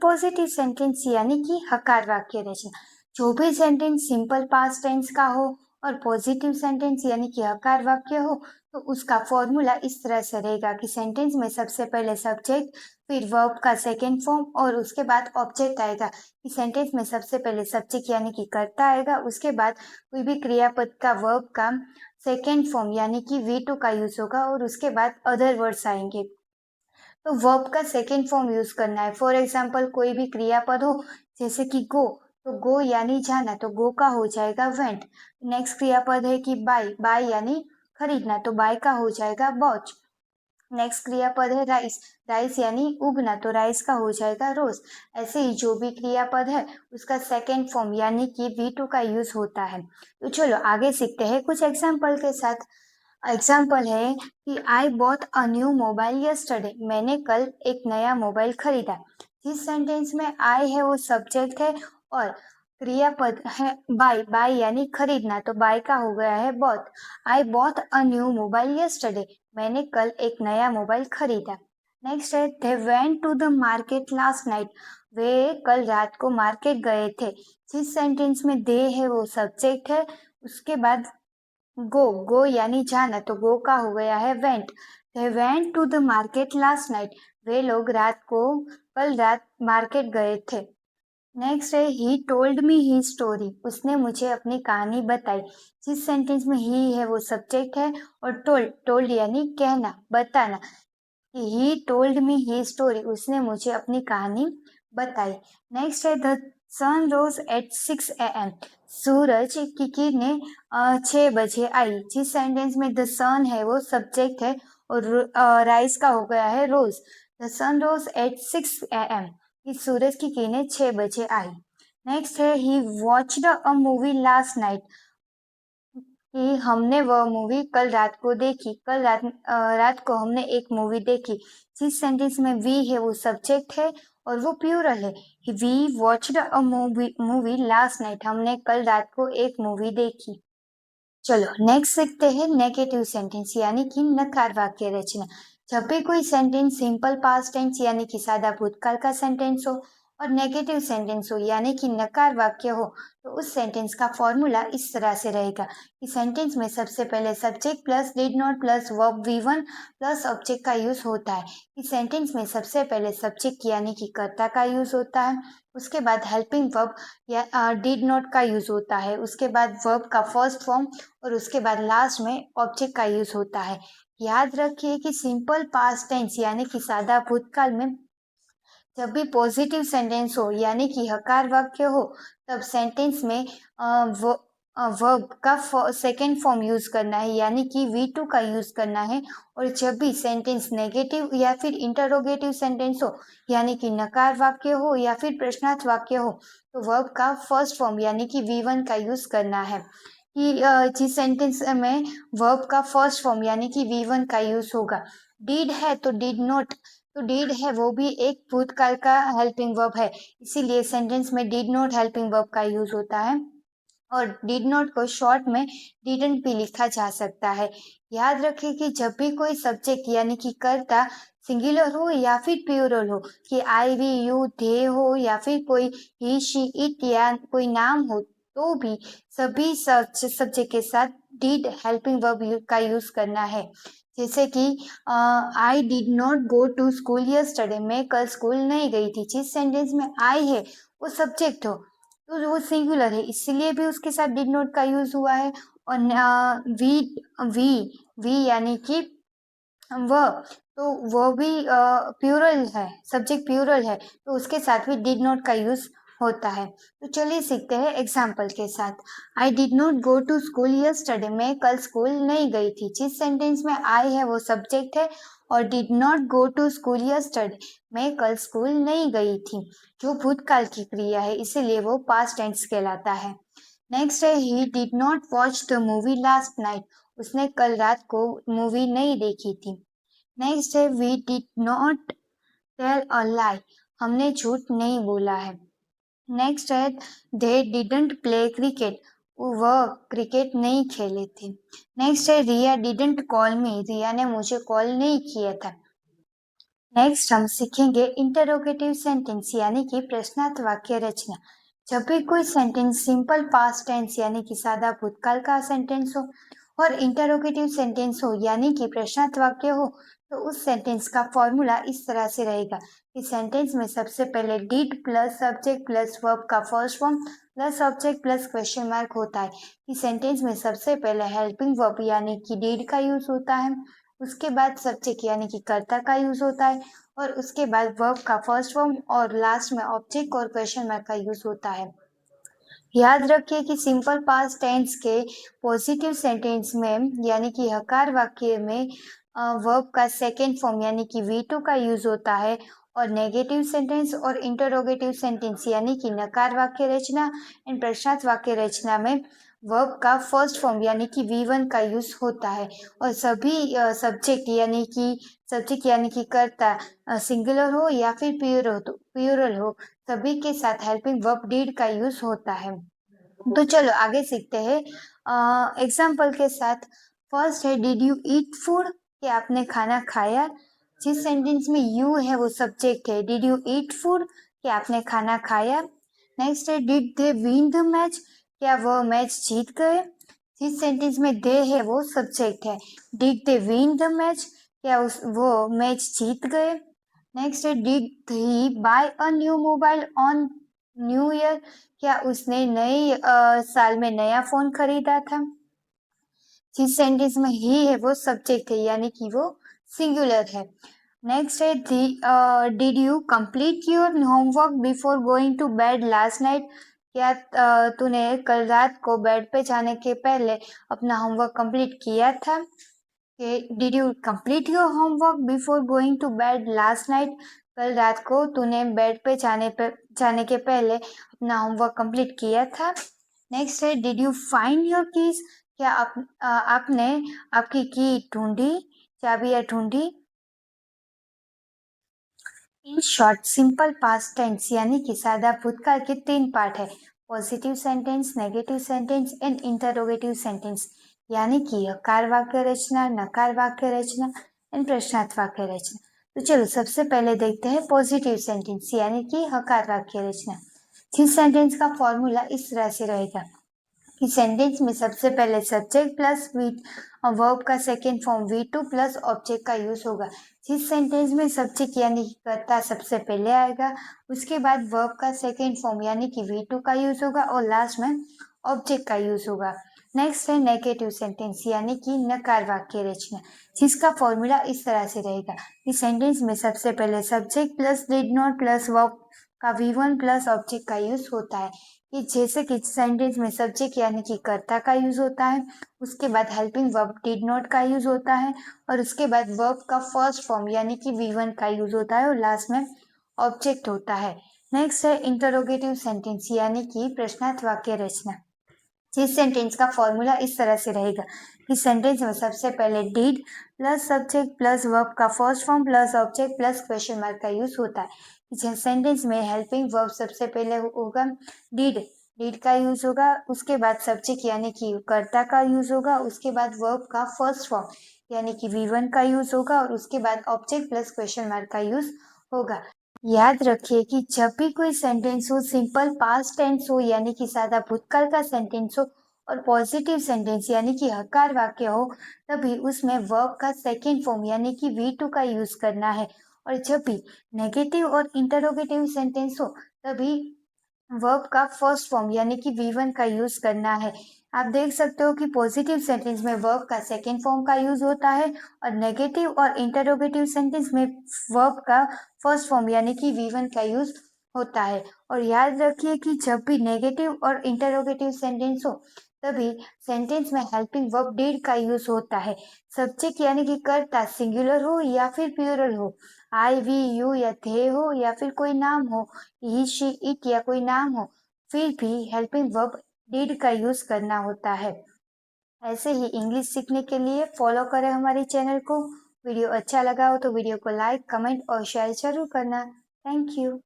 Positive sentence यानी कि हकार वाक्य रचना। जो भी सेंटेंस सिंपल पास्ट टेंस का हो और पॉजिटिव सेंटेंस यानी कि हकार वाक्य हो तो उसका फॉर्मूला इस तरह से रहेगा कि सेंटेंस में सबसे पहले सब्जेक्ट, फिर वर्ब का सेकेंड फॉर्म और उसके बाद ऑब्जेक्ट आएगा। कि सेंटेंस में सबसे पहले सब्जेक्ट यानी कि कर्ता आएगा, उसके बाद कोई भी क्रियापद का वर्ब का सेकेंड फॉर्म यानी कि वी टू का यूज होगा और उसके बाद अदर वर्ड्स आएंगे। तो वर्ब का सेकेंड फॉर्म यूज करना है। फॉर एग्जाम्पल कोई भी क्रियापद हो जैसे कि गो, तो गो यानी जाना, तो गो का हो जाएगा वेंट। नेक्स्ट क्रियापद है कि बाय, बाय यानी खरीदना, तो बाय का हो जाएगा बॉच। नेक्स्ट क्रियापद है राइस, राइस यानी उगना, तो राइस का हो जाएगा रोज। ऐसे ही जो भी क्रियापद है उसका सेकेंड फॉर्म यानी कि वी टू का यूज होता है। तो चलो आगे सीखते हैं कुछ एग्जाम्पल के साथ। एग्जाम्पल है कि आई bought a new mobile yesterday, मैंने कल एक नया मोबाइल खरीदा। जिस सेंटेंस में आई है वो सब्जेक्ट है और क्रियापद है बाय, बाय यानी खरीदना, तो बाय का हो गया है bought. I bought a new mobile yesterday, मैंने कल एक नया मोबाइल खरीदा। नेक्स्ट है they went to the market last night, वे कल रात को मार्केट गए थे। जिस सेंटेंस में दे है वो सब्जेक्ट है, उसके बाद गो, गो यानी जाना, तो गो का हो गया है went. They went to the market last night, वे लोग कल रात मार्केट गए थे। नेक्स्ट है he told me he story, उसने मुझे अपनी कहानी बताई। जिस सेंटेंस में ही है वो सब्जेक्ट है और टोल्ड, टोल्ड यानी कहना, बताना। He told me he story, उसने मुझे अपनी कहानी बताई। नेक्स्ट है the sun rose at 6 AM, सूरज की किरणें 6 बजे आई। जिस सेंटेंस में द सन है वो सब्जेक्ट है और राइज का हो गया है rose. The sun rose at 6 AM, इस सूरज की किरणें 6 बजे आई। नेक्स्ट है he watched a movie last night, कि हमने वह मूवी कल रात को देखी। रात को हमने एक मूवी देखी। जिस सेंटेंस में वी है वो सब्जेक्ट है और वो प्लूरल है। We watched a movie last night, हमने कल रात को एक मूवी देखी। चलो नेक्स्ट सीखते हैं नेगेटिव सेंटेंस यानी कि नकार वाक्य रचना। जब भी कोई सेंटेंस सिंपल पास्ट टेंस यानी कि सादा भूतकाल का सेंटेंस हो और नेगेटिव सेंटेंस हो यानी कि नकार वाक्य हो तो उस सेंटेंस का फॉर्मूला इस तरह से रहेगा कि सेंटेंस में सबसे पहले subject plus did not plus verb V1 plus object का यूज होता है। इस सेंटेंस में सबसे पहले सब्जेक्ट यानी कि कर्ता का यूज होता है, उसके बाद हेल्पिंग वर्ब या डिड नॉट का यूज होता है, उसके बाद वर्ब का फर्स्ट फॉर्म और उसके बाद लास्ट में ऑब्जेक्ट का यूज होता है। याद रखिए कि सिंपल पास्ट टेंस यानी कि सादा भूतकाल में जब भी पॉजिटिव सेंटेंस हो यानी कि हकार वाक्य हो तब सेंटेंस में वर्ब का सेकेंड फॉर्म यूज करना है यानी कि वी टू का यूज करना है। और जब भी सेंटेंस नेगेटिव या फिर इंटरोगेटिव सेंटेंस हो यानी कि नकार वाक्य हो या फिर प्रश्नार्थ वाक्य हो तो वर्ब का फर्स्ट फॉर्म यानी कि वी1 का यूज करना है। कि जिस सेंटेंस में वर्ब का फर्स्ट फॉर्म यानी कि वी1 का यूज होगा। डीड है तो डिड नॉट, तो डीड है वो भी एक भूतकाल का हेल्पिंग वर्ब है, इसीलिए सेंटेंस में डिड नॉट हेल्पिंग वर्ब का यूज होता है। और डिड नॉट को शॉर्ट में डिडंट भी लिखा जा सकता है। याद रखें कि जब भी कोई सब्जेक्ट यानी कि कर्ता सिंगुलर हो या फिर प्लूरल हो, कि आई वी यू दे हो या फिर कोई ही शी इट या कोई नाम हो, तो भी सभी सब्जेक्ट के साथ डिड हेल्पिंग वर्ब का यूज करना है। जैसे कि I did not go to school yesterday, मैं कल स्कूल नहीं गई थी। जिस सेंटेंस में आई है वो सब्जेक्ट हो तो वो सिंगुलर है इसलिए भी उसके साथ डिड नॉट का यूज हुआ है। और वी वी वी यानी कि वह, तो वो भी प्लूरल है, सब्जेक्ट प्लूरल है तो उसके साथ भी डिड नॉट का यूज होता है। तो चलिए सीखते हैं एग्जाम्पल के साथ। I did not go to school yesterday, मैं कल स्कूल नहीं गई थी। जिस सेंटेंस में आई है वो सब्जेक्ट है और did not go to school yesterday, मैं कल स्कूल नहीं गई थी, जो भूतकाल की क्रिया है इसीलिए वो पास्ट टेंस कहलाता है। नेक्स्ट है he did not watch the movie last night, उसने कल रात को मूवी नहीं देखी थी। नेक्स्ट है we did not tell a lie, हमने झूठ नहीं बोला है। नेक्स्ट है दे डिडंट प्ले क्रिकेट, वह क्रिकेट नहीं खेले थे। नेक्स्ट है रिया डिडंट कॉल मी, रिया ने मुझे कॉल नहीं किया था। नेक्स्ट हम सीखेंगे इंटरोगेटिव सेंटेंस यानी कि प्रश्नार्थ वाक्य रचना। जब भी कोई सेंटेंस सिंपल पास्ट टेंस यानी कि सादा भूतकाल का सेंटेंस हो और इंटरोगेटिव सेंटेंस हो यानी कि प्रश्नार्थ वाक्य हो, तो उस सेंटेंस का फॉर्मूला इस तरह से रहेगा कि सेंटेंस में सबसे पहले did plus subject plus verb का first form plus object plus question mark होता है। इस सेंटेंस में सबसे पहले हेल्पिंग वर्ब यानी कि डिड का यूज होता है, उसके बाद सब्जेक्ट यानी कि कर्ता का यूज होता है और उसके बाद वर्ब का फर्स्ट फॉर्म और लास्ट में ऑब्जेक्ट और क्वेश्चन मार्क का यूज होता है। याद रखिए कि सिंपल पास्ट टेंस के पॉजिटिव सेंटेंस में यानी कि हकार वाक्य में वर्ब का सेकेंड फॉर्म यानी कि V2 का यूज होता है और नेगेटिव सेंटेंस और इंटरोगेटिव सेंटेंस यानी कि नकार वाक्य रचना एंड प्रश्नार्थ वाक्य रचना में वर्ब का फर्स्ट फॉर्म यानी कि V1 का यूज होता है और सभी सब्जेक्ट यानी कि कर्ता सिंगुलर हो या फिर प्यूरल हो, सभी के साथ हेल्पिंग वर्ब डिड का यूज होता है। तो चलो आगे सीखते हैं एग्जाम्पल के साथ। फर्स्ट है डिड यू ईट फूड, कि आपने खाना खाया। जिस सेंटेंस में यू है वो सब्जेक्ट है, डिड यू ईट फूड, कि आपने खाना खाया। नेक्स्ट है did they win the match, क्या वो मैच जीत गए। जिस सेंटेंस में दे है वो सब्जेक्ट है, did they win the match, क्या वो मैच जीत गए। नेक्स्ट है did he buy a new mobile on new year, क्या उसने नए साल में नया फोन खरीदा था। जिस सेंटेंस में ही है वो सब्जेक्ट है यानी कि वो सिंगुलर है। नेक्स्ट है did you complete your homework before going to bed last night, क्या तूने कल रात को बेड पे जाने के पहले अपना होमवर्क कंप्लीट किया था। Did you complete your homework before going to bed last night, कल रात को तूने बेड पे जाने के पहले अपना होमवर्क कंप्लीट किया था। नेक्स्ट है did you find your keys, क्या आपने आपकी की ढूंढी, चाबियां ढूंढी। In short simple past tense यानी कि सादा भूतकाल के तीन पार्ट है, positive sentence, negative sentence and interrogative sentence यानी कि हकार वाक्य रचना, नकार वाक्य रचना एंड प्रश्नार्थ वाक्य रचना। तो चलो सबसे पहले देखते हैं पॉजिटिव सेंटेंस यानी कि हकार वाक्य रचना। जिस सेंटेंस का फॉर्मूला इस तरह से रहेगा कि सेंटेंस में सबसे पहले सब्जेक्ट प्लस वर्ब का second form V2 plus object का यूज होगा। जिस सेंटेंस में सब्जेक्ट यानी कि कर्ता सबसे पहले आएगा, उसके बाद वर्ब का सेकेंड फॉर्म यानी कि V2 का यूज होगा और लास्ट में ऑब्जेक्ट का यूज होगा। नेक्स्ट है नेगेटिव सेंटेंस यानी कि नकार वाक्य रचना, जिसका फॉर्मूला इस तरह से रहेगा कि सेंटेंस में सबसे पहले subject plus did not plus verb का V1 प्लस ऑब्जेक्ट का यूज होता है। कि जैसे कि सेंटेंस में सब्जेक्ट यानी कि कर्ता का यूज होता है, उसके बाद हेल्पिंग वर्ब डिड नॉट का यूज होता है और उसके बाद वर्ब का फर्स्ट फॉर्म यानी कि V1 का यूज होता है और लास्ट में ऑब्जेक्ट होता है। नेक्स्ट है इंटरोगेटिव सेंटेंस यानी कि प्रश्नार्थ वाक्य रचना। जिस सेंटेंस का फॉर्मूला इस तरह से रहेगा कि सेंटेंस में सबसे पहले did plus subject plus verb का first form plus object plus question mark का यूज होता है। जिस सेंटेंस में हेल्पिंग वर्ब सबसे पहले होगा डिड, डिड का यूज होगा, उसके बाद सब्जेक्ट यानी कि कर्ता का यूज होगा, उसके बाद वर्ब का फर्स्ट फॉर्म यानी कि V1 का यूज होगा और उसके बाद ऑब्जेक्ट प्लस क्वेश्चन मार्क का यूज होगा। याद रखिए कि जब भी कोई सेंटेंस हो, सिंपल पास्ट टेंस हो यानी कि सादा भूतकाल का सेंटेंस हो और पॉजिटिव सेंटेंस यानी कि हकार वाक्य हो, तभी उसमें वर्ब का सेकेंड फॉर्म यानी कि V2 का यूज करना है और जब भी नेगेटिव और इंटरोगेटिव सेंटेंस हो, तभी वर्ब का फर्स्ट फॉर्म यानी कि V1 का यूज करना है। आप देख सकते हो कि पॉजिटिव सेंटेंस में वर्ब का सेकेंड फॉर्म का यूज होता है और नेगेटिव और इंटरोगेटिव सेंटेंस में वर्ब का फर्स्ट फॉर्म यानी कि V1 का यूज होता है। और याद रखिए कि जब भी नेगेटिव और इंटरोगेटिव सेंटेंस हो, तभी सेंटेंस में हेल्पिंग वर्ब डिड का यूज होता है। सब्जेक्ट यानी कि कर्ता सिंगुलर हो या फिर प्लूरल हो, आई वी यू या थे हो या फिर कोई नाम हो, ही शी इट या कोई नाम हो, फिर भी हेल्पिंग वर्ब डिड का यूज करना होता है। ऐसे ही इंग्लिश सीखने के लिए फॉलो करें हमारे चैनल को। वीडियो अच्छा लगा हो तो वीडियो को लाइक, कमेंट और शेयर जरूर करना। Thank you.